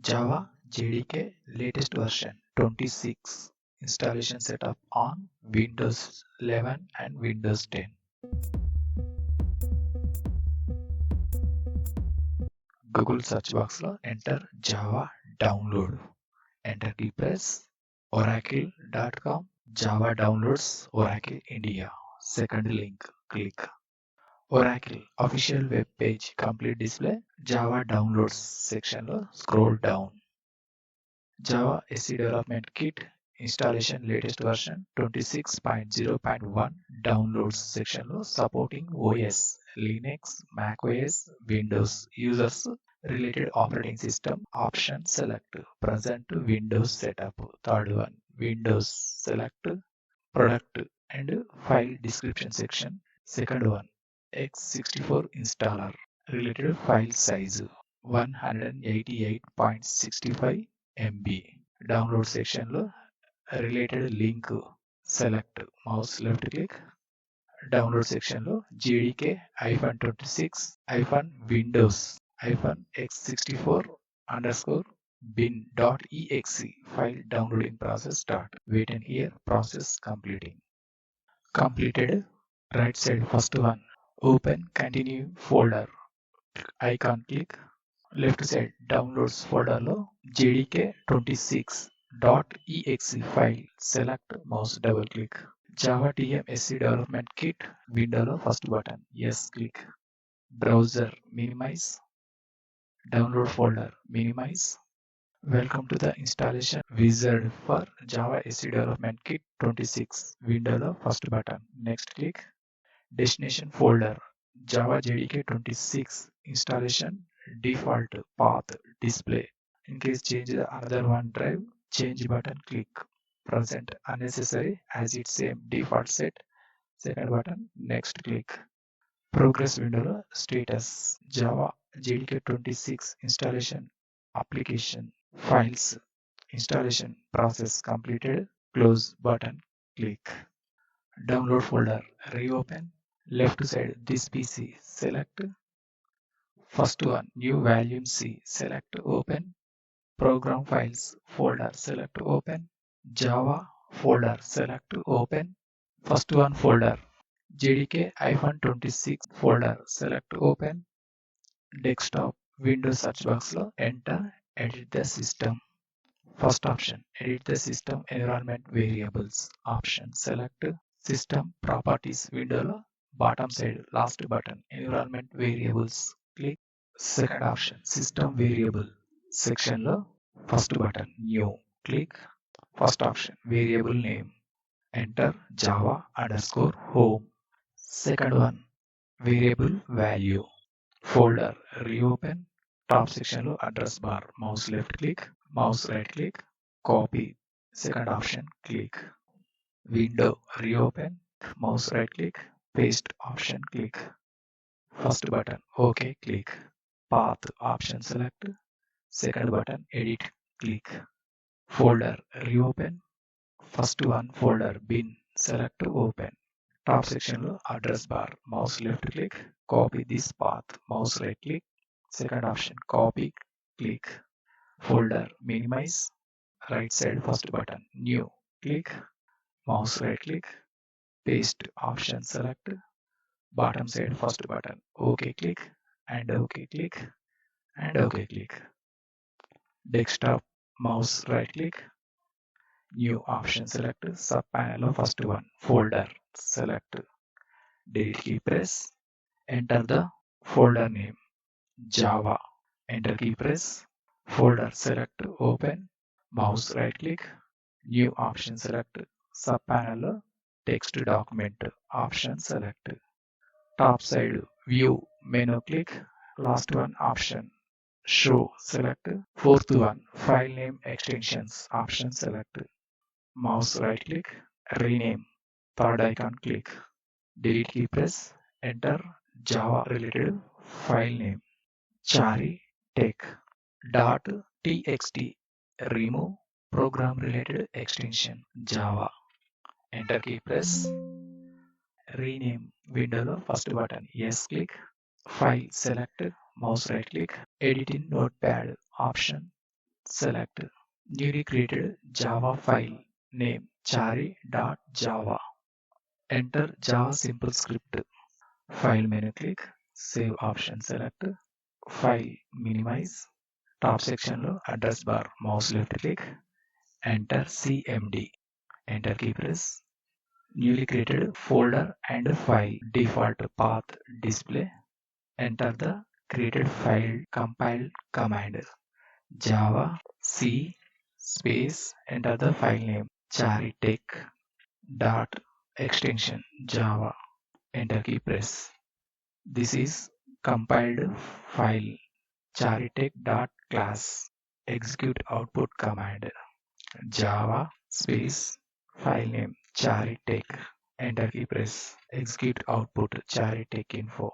Java Jdk latest version 26 installation setup on Windows 11 and Windows 10. Google search box lo enter Java download. Enter key press oracle.com Java downloads Oracle India. Second link click. Oracle official web page complete display. Java downloads section lo scroll down. Java SE Development Kit installation latest version 26.0.1 downloads section లో supporting OS, Linux, macOS, Windows users related operating system option select present Windows setup. Third one Windows select product and file description section. Second one x64 installer related file size 188.65 MB. Download section లో related link select mouse left click. Download section లో JDK-26-Windows -x64 underscore bin.exe file downloading process start. Wait and hear process completing. Completed. Right side first one open continue folder icon click. Left side downloads folder లో JDK26.exe file select mouse double click. Java TMSC development kit window లో first button yes click. Browser minimize. Download folder minimize. Welcome to the installation wizard for Java SE Development Kit 26 window లో first button next click. Destination folder Java JDK 26 installation default path display. In case change the another one drive change button click. Present unnecessary as its same default set. Second button next click. Progress window లో status Java JDK 26 installation application files installation process completed. Close button click. Download folder reopen. Left side this PC select. First one new volume C select open. Program files folder select open. Java folder select open. First one folder JDK-26 folder select open. Desktop Windows search box lo enter edit the system. First option edit the system environment variables option select. System properties window lo bottom side last button environment variables click. Second option system variable section lo first button new click. First option variable name enter Java underscore home. Second one variable value folder reopen. Top section lo address bar mouse left click mouse right click copy. Second option click. Window reopen mouse right click paste option click. First button OK click. Path option select. Second button edit click. Folder reopen. First one folder bin select open. Top section lo address bar mouse left click copy this path mouse right click. Second option copy click. Folder minimize. Right side first button new click mouse right click paste option select. Bottom side first button OK click and OK click and OK click. Desktop mouse right click new option select. Sub panel of first one folder select. Delete key press. Enter the folder name Java. Enter key press. Folder select open. Mouse right click. New option select. Sub panel text document option select. Top side view menu click. Last one option show select. Fourth one file name extensions option select. Mouse right click rename. Third icon click. Delete key press. Enter Java related file name Jdk.txt. Remove program related extension Java. Enter key press. Rename window lo first button yes click. File select mouse right click edit in notepad option Select newly created Java file name chari.java. Enter Java simple script. File menu click. Save option select. File minimize. Top section lo address bar mouse left click. Enter cmd. Enter key press. Newly created folder and file default path display. Enter the created file compile command java c space. Enter the file name charitek dot extension java. Enter key press. This is compiled file charitek dot class. Execute output command java space file name charitek. Enter key press. Execute output charitek info.